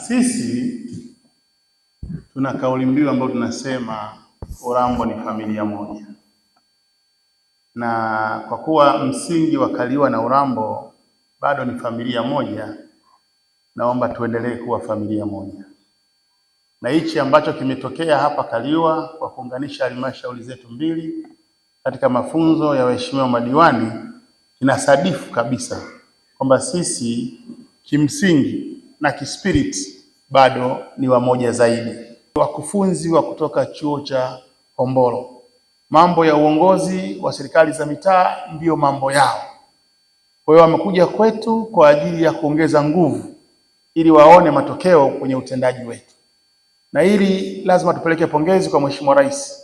Sisi tuna kauli mbiu ambayo tunasema Urambo ni familia moja, na kwa kuwa msingi wa Kaliwa na Urambo bado ni familia moja, naomba tuendelee kuwa familia moja. Na hichi ambacho kimetokea hapa Kaliwa kwa kuunganisha halmashauri zetu mbili katika mafunzo ya waheshimiwa madiwani kinasadifu kabisa kwamba sisi kimsingi na kispirit bado ni wamoja zaidi. Wakufunzi wa kutoka chuo cha Hombolo, mambo ya uongozi wa serikali za mitaa ndiyo mambo yao. Kwa hiyo wamekuja kwetu kwa ajili ya kuongeza nguvu ili waone matokeo kwenye utendaji wetu, na hili lazima tupeleke pongezi kwa Mheshimiwa Rais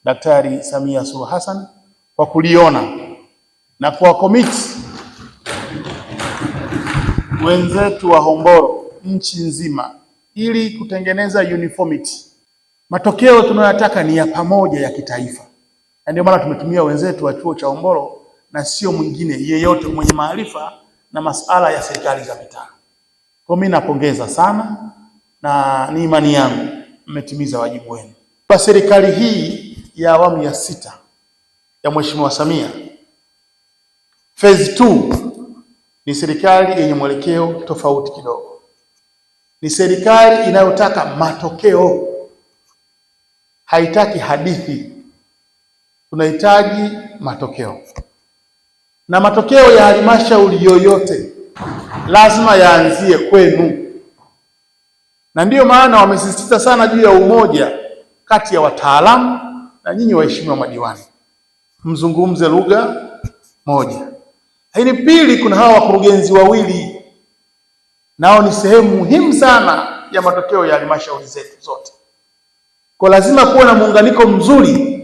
Daktari Samia Suluhu Hassan kwa kuliona na kwa komiti wenzetu wa Hombolo nchi nzima ili kutengeneza uniformity. Matokeo tunayotaka ni ya pamoja ya kitaifa, na ndio maana tumetumia wenzetu wa chuo cha Hombolo na sio mwingine yeyote mwenye maarifa na masuala ya serikali za mitaa. Kwa mimi napongeza sana na ni imani yangu mmetimiza wajibu wenu. Kwa serikali hii ya awamu ya 6 ya Mheshimiwa Samia, phase 2 ni serikali yenye mwelekeo tofauti kidogo. Ni serikali inayotaka matokeo, haitaki hadithi. Tunahitaji matokeo, na matokeo ya halmashauri yoyote lazima yaanzie kwenu, na ndiyo maana wamesisitiza sana juu ya umoja kati ya wataalamu na nyinyi waheshimiwa madiwani, mzungumze lugha moja. Lakini pili, kuna hawa wakurugenzi wawili, nao ni sehemu muhimu sana ya matokeo ya halmashauri zetu zote. Kwa lazima kuwa na muunganiko mzuri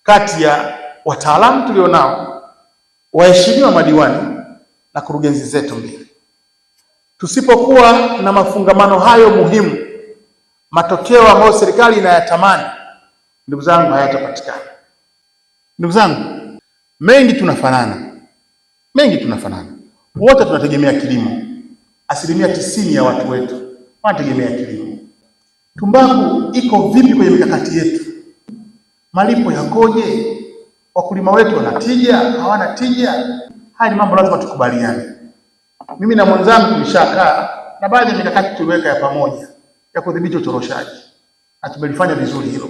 kati ya wataalamu tulionao, waheshimiwa madiwani na kurugenzi zetu mbili. Tusipokuwa na mafungamano hayo muhimu, matokeo ambayo serikali inayatamani, ndugu zangu, hayatapatikana. Ndugu zangu, mengi tunafanana, wote tunategemea kilimo. 90% ya watu wetu wanategemea kilimo. Tumbaku iko vipi kwenye mikakati yetu? Malipo yakoje? Wakulima wetu wanatija, hawana tija? Haya ni mambo lazima tukubaliane. Mimi na mwenzangu tulishakaa na baadhi ya mikakati tuliweka ya pamoja ya kudhibiti utoroshaji, na tumelifanya vizuri hilo,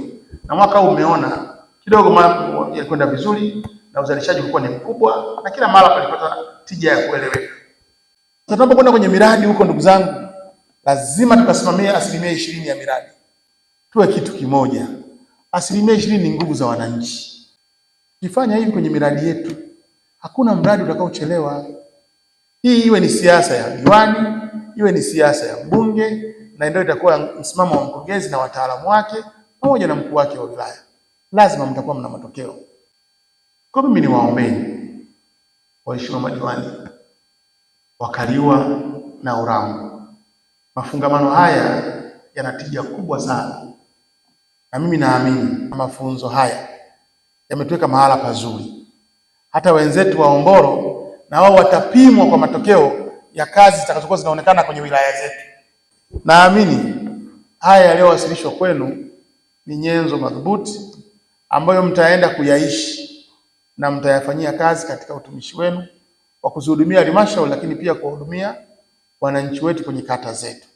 na mwaka huu umeona kidogo mambo yalikwenda vizuri na uzalishaji ulikuwa ni mkubwa na kila mara palipata tija ya kueleweka. Tunapokwenda kwenye miradi huko, ndugu zangu, lazima tukasimamia 20% ya miradi. Tuwe kitu kimoja. 20% ni nguvu za wananchi. Tukifanya hivi kwenye miradi yetu, hakuna mradi utakaochelewa. Hii iwe ni siasa ya diwani, iwe ni siasa ya mbunge, na ndio itakuwa msimamo wa mkurugenzi na wataalamu wake pamoja na mkuu wake wa wilaya. Lazima mtakuwa mna matokeo. Kwa mimi ni waombeni waheshimiwa madiwani wa Kaliwa na Urambo, mafungamano haya yana tija kubwa sana, na mimi naamini mafunzo haya yametuweka mahala pazuri. Hata wenzetu wa Hombolo na wao watapimwa kwa matokeo ya kazi zitakazokuwa zinaonekana kwenye wilaya zetu. Naamini haya yaliyowasilishwa kwenu ni nyenzo madhubuti ambayo mtaenda kuyaishi na mtayafanyia kazi katika utumishi wenu wa kuzihudumia halmashauri, lakini pia kuwahudumia wananchi wetu kwenye kata zetu.